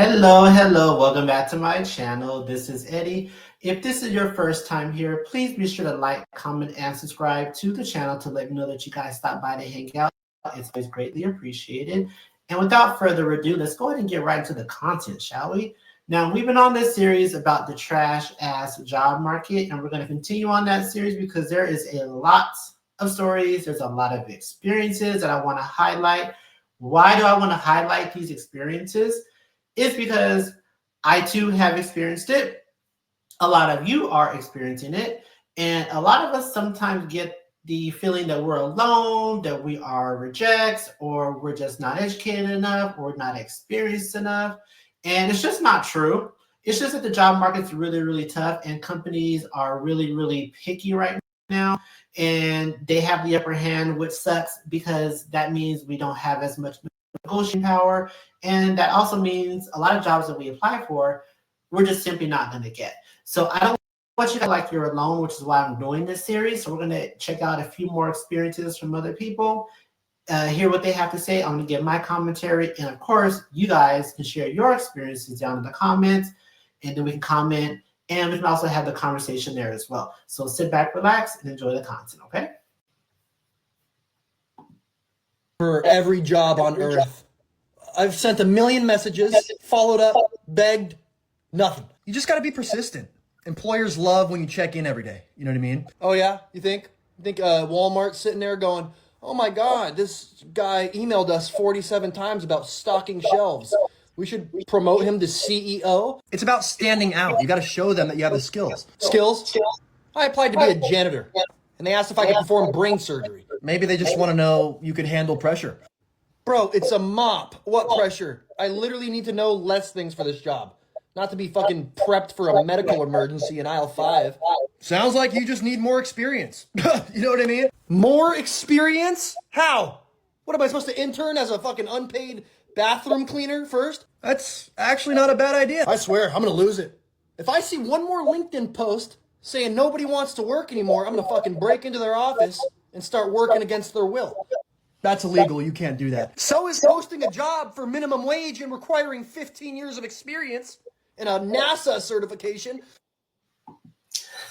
Hello, welcome back to my channel. This is Eddie. If this is your first time here, please be sure to like, comment, and subscribe to the channel to let me know that you guys stopped by to hang out. It's always greatly appreciated. And without further ado, let's go ahead and get right into the content, shall we? Now, we've been on this series about the trash-ass job market, and we're going to continue on that series because there is a lot of stories. There's a lot of experiences that I want to highlight. Why do I want to highlight these experiences? It's because I too have experienced it. A lot of you are experiencing it. And a lot of us sometimes get the feeling that we're alone, that we are rejects, or we're just not educated enough, or not experienced enough. And it's just not true. It's just that the job market's really, really tough, and companies are really, really picky right now. And they have the upper hand, which sucks because that means we don't have as much negotiating power. And that also means a lot of jobs that we apply for, we're just simply not going to get. So I don't want you to like you're alone, which is why I'm doing this series. So we're going to check out a few more experiences from other people, hear what they have to say. I'm going to give my commentary. And of course, you guys can share your experiences down in the comments, and then we can comment, and we can also have the conversation there as well. So sit back, relax, and enjoy the content, okay? For every job on earth. I've sent a million messages, followed up, begged, nothing. You just got to be persistent. Employers love when you check in every day. You know what I mean? Oh yeah, you think? Walmart's sitting there going, "Oh my God, this guy emailed us 47 times about stocking shelves. We should promote him to CEO." It's about standing out. You got to show them that you have the skills. Skills? I applied to be a janitor, and they asked if I could perform brain surgery. Maybe they just want to know you could handle pressure. Bro, it's a mop. What pressure? I literally need to know less things for this job. Not to be fucking prepped for a medical emergency in aisle 5. Sounds like you just need more experience. You know what I mean? More experience? How? What am I supposed to intern as a fucking unpaid bathroom cleaner first? That's actually not a bad idea. I swear, I'm gonna lose it. If I see one more LinkedIn post saying nobody wants to work anymore, I'm gonna fucking break into their office and start working against their will. That's illegal. You can't do that. So is posting a job for minimum wage and requiring 15 years of experience and a NASA certification.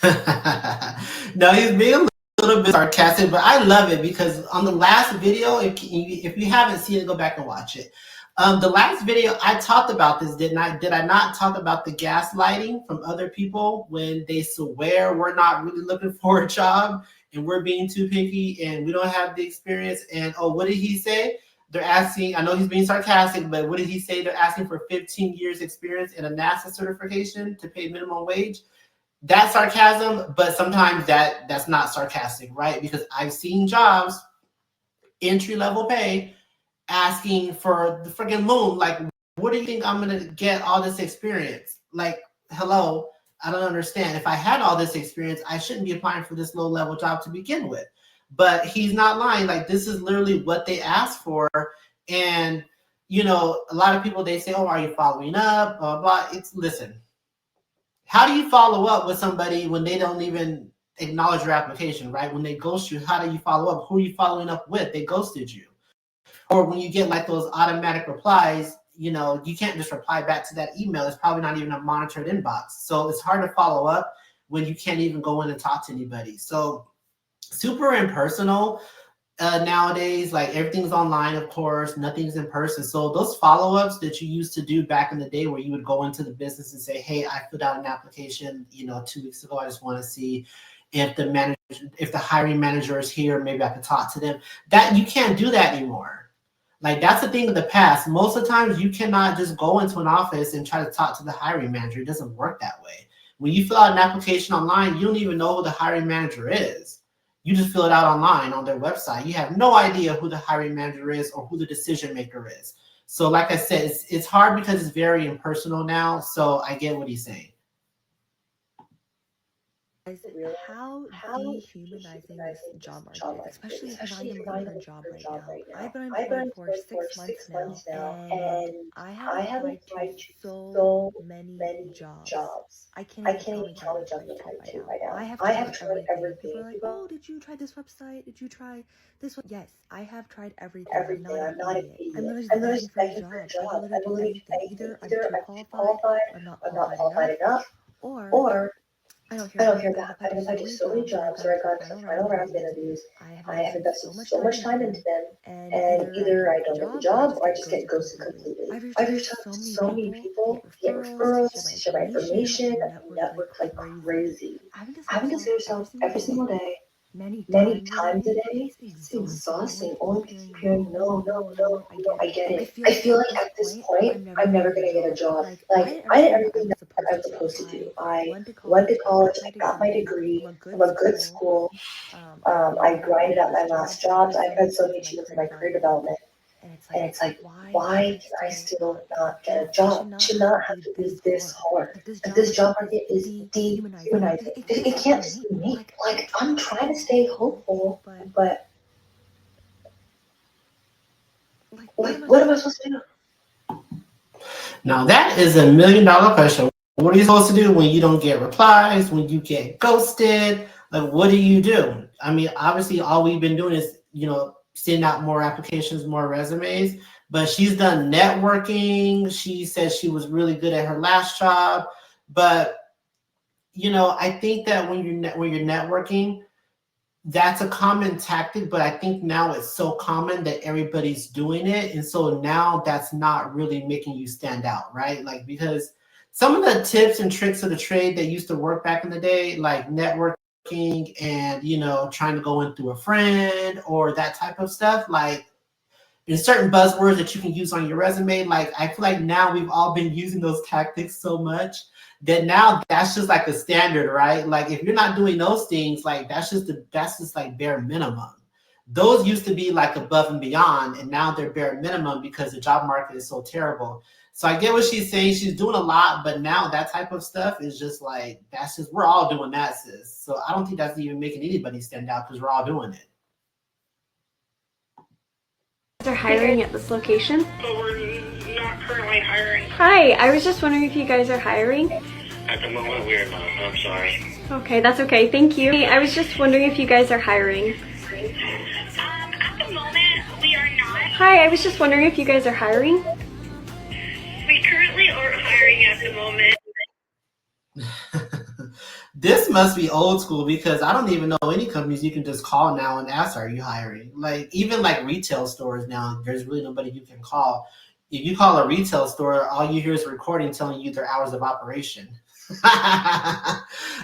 No, he's being a little bit sarcastic, but I love it because on the last video, if you haven't seen it, go back and watch it. The last video I talked about this, did I not talk about the gaslighting from other people when they swear we're not really looking for a job and we're being too picky and we don't have the experience? And oh, what did he say? They're asking, I know he's being sarcastic, but what did he say? They're asking for 15 years experience and a NASA certification to pay minimum wage. That's sarcasm, but sometimes that's not sarcastic, right? Because I've seen jobs, entry-level pay, asking for the freaking moon. Like, what do you think I'm gonna get all this experience? Like, hello, I don't understand. If I had all this experience, I shouldn't be applying for this low-level job to begin with. But he's not lying. Like, this is literally what they asked for. And, you know, a lot of people, they say, oh, are you following up? Blah, blah. Listen, how do you follow up with somebody when they don't even acknowledge your application, right? When they ghost you, how do you follow up? Who are you following up with? They ghosted you. Or when you get like those automatic replies, you know, you can't just reply back to that email. It's probably not even a monitored inbox. So it's hard to follow up when you can't even go in and talk to anybody. So super impersonal nowadays. Like, everything's online, of course, nothing's in person. So those follow-ups that you used to do back in the day where you would go into the business and say, hey, I put out an application, 2 weeks ago. I just want to see if the hiring manager is here, maybe I could talk to them. That you can't do that anymore. Like, that's the thing of the past. Most of the times you cannot just go into an office and try to talk to the hiring manager. It doesn't work that way. When you fill out an application online, you don't even know who the hiring manager is. You just fill it out online on their website. You have no idea who the hiring manager is or who the decision maker is. So like I said, it's hard because it's very impersonal now. So I get what he's saying. how dehumanizing this job market is, especially if you're not even looking for a job right now. I've been unemployed for 6 months now, and I have applied to so many jobs. I can't even tell which I've applied to right now. I have tried everything. People are like, oh, did you try this website? Did you try this one? Yes, I have tried everything. I'm not an idiot. I'm literally just begging for a job. I will literally do anything. Either I'm too qualified, or I'm not qualified enough, or I don't hear back. I've applied to so many jobs where I've gotten to the final round of interviews. I have invested so much time into them, and either I don't get the job or I just get ghosted completely. I've reached out to so many people to get referrals, to share my information, and network like crazy. Having to say yourself every single day, many times a day, it's exhausting. Only to keep hearing no, no, no, no. I get it. I feel like at this point, I'm never gonna get a job. Like, I did everything that I was supposed to do. I went to college, I got my degree from a good school. I grinded out my last jobs. I've had so many achievements in my career development. And it's like, why can I still not get a job? It should not have to be this hard. Like, this job market is dehumanizing. It can't just be me. Like, I'm trying to stay hopeful, but like, what am I supposed to do? Now that is $1,000,000 question. What are you supposed to do when you don't get replies, when you get ghosted? Like, what do you do? I mean, obviously, all we've been doing is, sending out more applications, more resumes. But she's done networking. She said she was really good at her last job. But I think that when you're networking, that's a common tactic, but I think now it's so common that everybody's doing it. And so now that's not really making you stand out, right? Like, because some of the tips and tricks of the trade that used to work back in the day, like networking and, trying to go in through a friend or that type of stuff, like there's certain buzzwords that you can use on your resume. Like, I feel like now we've all been using those tactics so much that now that's just like a standard, right? Like, if you're not doing those things, like that's just like bare minimum. Those used to be like above and beyond, and now they're bare minimum because the job market is so terrible. So I get what she's saying. She's doing a lot, but now that type of stuff is just like, we're all doing that, sis. So I don't think that's even making anybody stand out because we're all doing it. Are hiring at this location? But we're not currently hiring. Hi, I was just wondering if you guys are hiring. At the moment, we're not. I'm sorry. Okay, that's okay. Thank you. Hey, I was just wondering if you guys are hiring. At the moment, we are not. Hi, I was just wondering if you guys are hiring. We currently aren't hiring at the moment. This must be old school because I don't even know any companies you can just call now and ask, are you hiring? Like, even like retail stores now, there's really nobody you can call. If you call a retail store, all you hear is a recording telling you their hours of operation.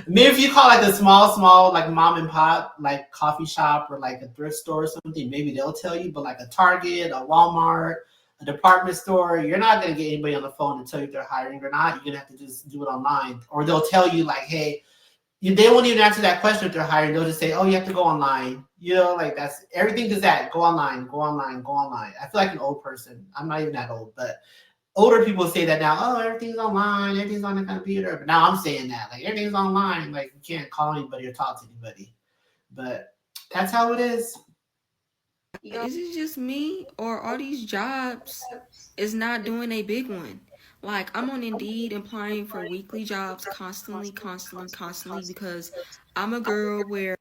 Maybe if you call like a small, like mom and pop, like coffee shop or like a thrift store or something, maybe they'll tell you, but like a Target, a Walmart, a department store, you're not going to get anybody on the phone to tell you if they're hiring or not. You're going to have to just do it online. Or they'll tell you like, hey, they won't even answer that question if they're hiring. They'll just say, oh, you have to go online. Like that's everything is that. Go online, go online, go online. I feel like an old person. I'm not even that old, but older people say that now. Oh, everything's online. Everything's on the computer. But now I'm saying that. Like, everything's online. Like, you can't call anybody or talk to anybody. But that's how it is. Is it just me, or are these jobs is not doing a big one? Like, I'm on Indeed applying for weekly jobs constantly because I'm a girl where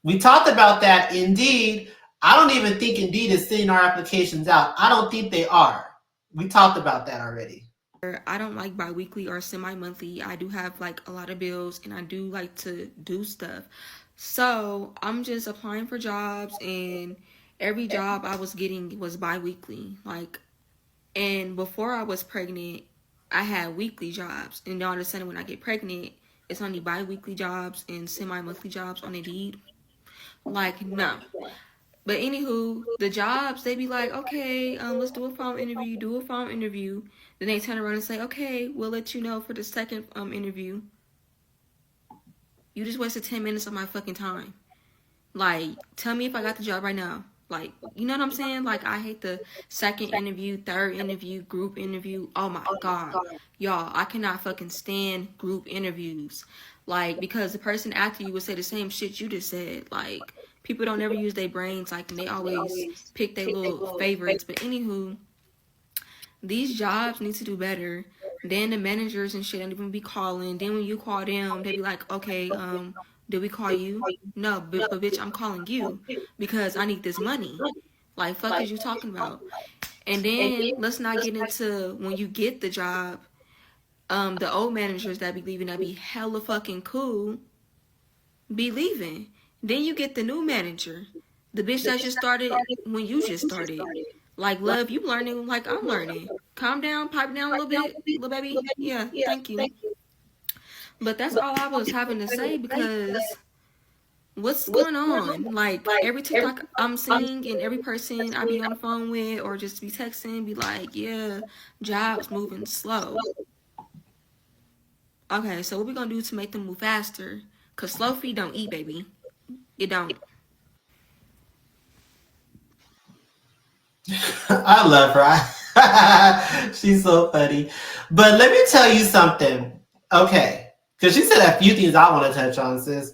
We talked about that. Indeed, I don't even think Indeed is sending our applications out. I don't think they are. We talked about that already. I don't like bi-weekly or semi-monthly. I do have like a lot of bills and I do like to do stuff. So I'm just applying for jobs, and every job I was getting was bi-weekly. Like, and before I was pregnant, I had weekly jobs. And all of a sudden when I get pregnant, it's only bi-weekly jobs and semi-monthly jobs on Indeed. Like, no. But anywho, the jobs, they be like, okay, let's do a phone interview. Then they turn around and say, okay, we'll let you know for the second interview. You just wasted 10 minutes of my fucking time. Like, tell me if I got the job right now. Like, you know what I'm saying? Like, I hate the second interview, third interview, group interview. Oh my God. Y'all, I cannot fucking stand group interviews. Like, because the person after you would say the same shit you just said. Like, people don't ever use their brains, like, and they always pick their little favorites. But anywho, these jobs need to do better. Then the managers and shit don't even be calling. Then when you call them, they be like, okay, did we call you? No, but bitch, I'm calling you because I need this money. Like, fuck is you talking about? And then let's not get into when you get the job, the old managers that be leaving that be hella fucking cool be leaving. Then you get the new manager, the bitch that just started when you just started. Like, love, you learning like I'm learning. Calm down, pipe down a little bit, little baby. Yeah, thank you. But that's all I was having to say, because what's going on? Like, every TikTok I'm seeing and every person I be on the phone with or just be texting be like, yeah, jobs moving slow. Okay, so what we gonna do to make them move faster? Cause slow feet don't eat, baby. It don't. I love her. She's so funny. But let me tell you something. Okay. Because she said a few things I want to touch on, sis.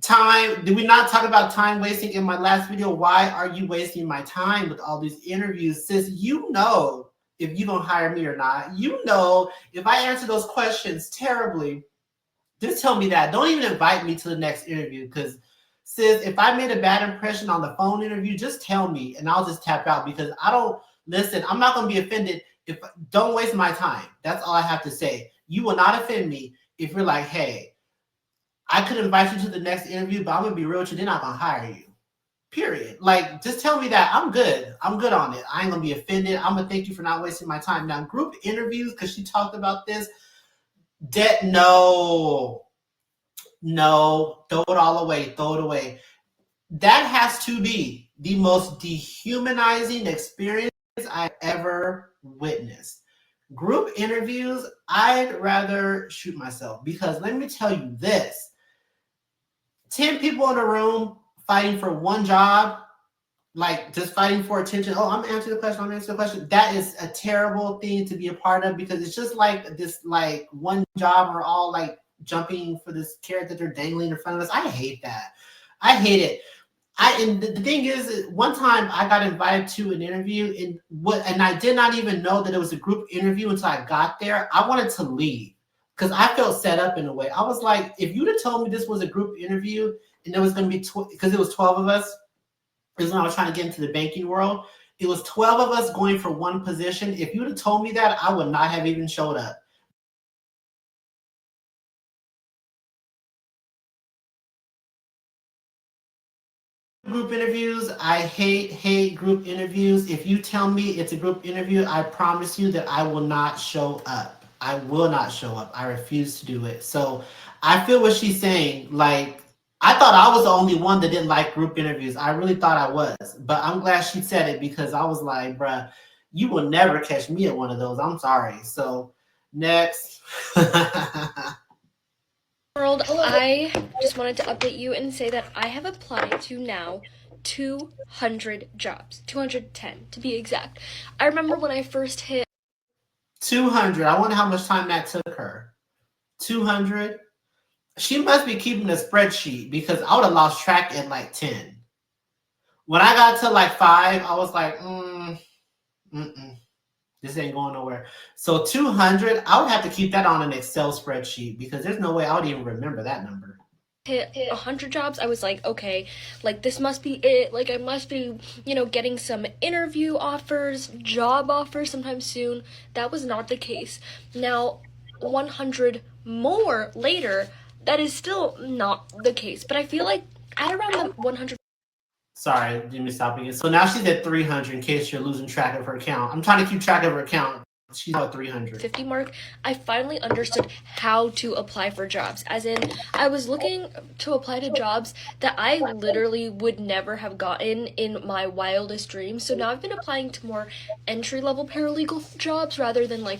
Time. Did we not talk about time wasting in my last video? Why are you wasting my time with all these interviews? Sis, you know if you don't hire me or not. You know if I answer those questions terribly, just tell me that. Don't even invite me to the next interview, because sis, if I made a bad impression on the phone interview, just tell me and I'll just tap out, because I don't listen. I'm not going to be offended. Don't waste my time. That's all I have to say. You will not offend me if you're like, hey, I could invite you to the next interview, but I'm going to be real with you. They're not going to hire you. Period. Like, just tell me that. I'm good. I'm good on it. I ain't going to be offended. I'm going to thank you for not wasting my time. Now, group interviews, because she talked about this, no, throw it all away. Throw it away. That has to be the most dehumanizing experience I've ever witnessed. Group interviews, I'd rather shoot myself, because let me tell you this. 10 people in a room fighting for one job, like just fighting for attention. Oh, I'm answering the question. I'm answering the question. That is a terrible thing to be a part of, because it's just like this, like one job, we're all like jumping for this carrot that they're dangling in front of us. I hate that. I hate it. And the thing is, one time I got invited to an interview, and I did not even know that it was a group interview until I got there. I wanted to leave because I felt set up in a way. I was like, if you'd have told me this was a group interview and there was going to be, because it was 12 of us, is when I was trying to get into the banking world. It was 12 of us going for one position. If you'd have told me that, I would not have even showed up. Group interviews, I hate group interviews. If you tell me it's a group interview, I promise you that I will not show up. I will not show up. I refuse to do it. So I feel what she's saying. Like, I thought I was the only one that didn't like group interviews. I really thought I was, but I'm glad she said it, because I was like, bruh, you will never catch me at one of those. I'm sorry. So next. World, I just wanted to update you and say that I have applied to now 200 jobs, 210 to be exact. I remember when I first hit 200. I wonder how much time that took her. 200. She must be keeping a spreadsheet, because I would have lost track at like 10. When I got to like 5, I was like, this ain't going nowhere. So 200, I would have to keep that on an Excel spreadsheet, because there's no way I would even remember that number. Hit 100 jobs, I was like, okay, like this must be it. Like I must be, getting some interview offers, job offers sometime soon. That was not the case. Now, 100 more later, that is still not the case. But I feel like at around the 100. Sorry, let me stop again. So now she's at 300, in case you're losing track of her count. I'm trying to keep track of her count. She's at 300. 50 mark, I finally understood how to apply for jobs. As in, I was looking to apply to jobs that I literally would never have gotten in my wildest dreams. So now I've been applying to more entry-level paralegal jobs rather than like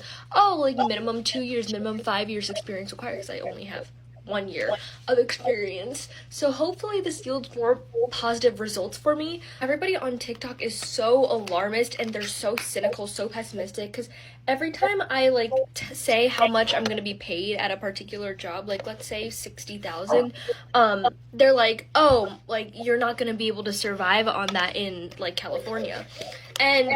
minimum 2 years, minimum 5 years experience required, because I only have 1 year of experience. So hopefully this yields more positive results for me. Everybody on TikTok is so alarmist and they're so cynical, so pessimistic, because every time I like say how much I'm gonna be paid at a particular job, like let's say 60,000, they're like, oh, like you're not gonna be able to survive on that in like California. And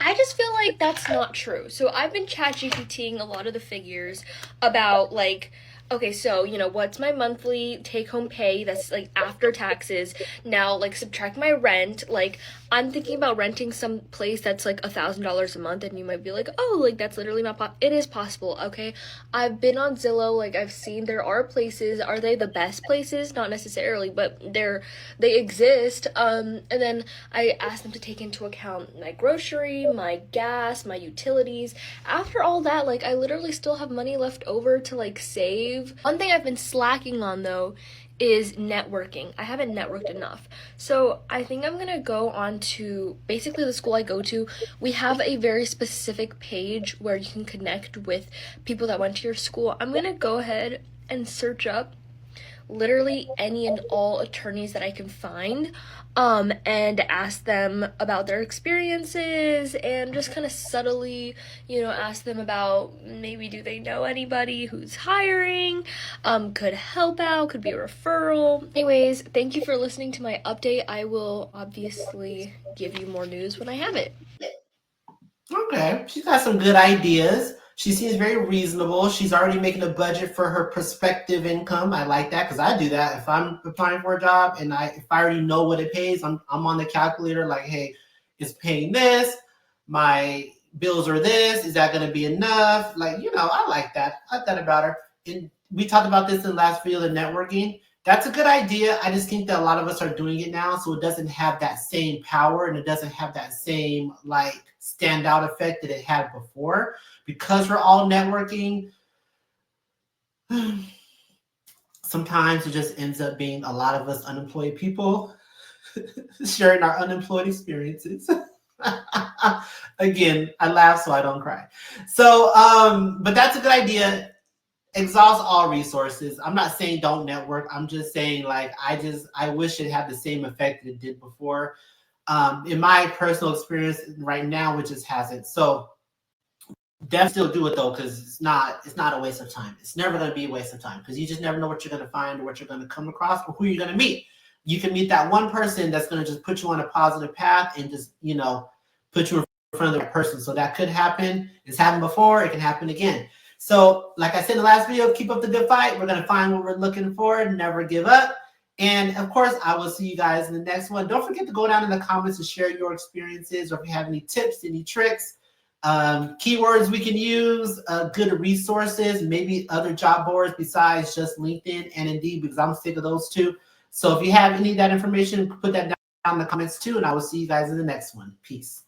I just feel like that's not true. So I've been ChatGPTing a lot of the figures about like, okay, so, you know, what's my monthly take-home pay that's, like, after taxes? Now, like, subtract my rent. Like, I'm thinking about renting some place that's, like, $1,000 a month, and you might be like, oh, like, that's literally not it is possible, okay? I've been on Zillow, like, I've seen there are places. Are they the best places? Not necessarily, but they exist. And then I asked them to take into account my grocery, my gas, my utilities. After all that, like, I literally still have money left over to, like, save. One thing I've been slacking on though is networking. I haven't networked enough. So I think I'm gonna go on to basically the school I go to. We have a very specific page where you can connect with people that went to your school. I'm gonna go ahead and search up literally any and all attorneys that I can find, and ask them about their experiences and just kind of subtly, you know, ask them about maybe do they know anybody who's hiring, could help out, could be a referral. Anyways, thank you for listening to my update. I will obviously give you more news when I have it. Okay, she's got some good ideas. She seems very reasonable. She's already making a budget for her prospective income. I like that because I do that. If I'm applying for a job and if I already know what it pays, I'm on the calculator like, hey, it's paying this. My bills are this. Is that going to be enough? Like, you know, I like that. I like that about her. And we talked about this in the last video, the networking. That's a good idea. I just think that a lot of us are doing it now, so it doesn't have that same power and it doesn't have that same like standout effect that it had before. Because we're all networking, sometimes it just ends up being a lot of us unemployed people sharing our unemployed experiences. Again, I laugh so I don't cry. So, but that's a good idea. Exhaust all resources. I'm not saying don't network. I'm just saying like I wish it had the same effect that it did before. In my personal experience right now, it just hasn't. So definitely still do it though, because it's not a waste of time. It's never going to be a waste of time because you just never know what you're going to find or what you're going to come across or who you're going to meet. You can meet that one person that's going to just put you on a positive path and just, you know, put you in front of the person. So that could happen. It's happened before. It can happen again. So like I said in the last video, keep up the good fight. We're going to find what we're looking for. Never give up. And of course, I will see you guys in the next one. Don't forget to go down in the comments and share your experiences, or if you have any tips, any tricks, keywords we can use, good resources, maybe other job boards besides just LinkedIn and Indeed, because I'm sick of those two. So if you have any of that information, put that down in the comments too, and I will see you guys in the next one. Peace.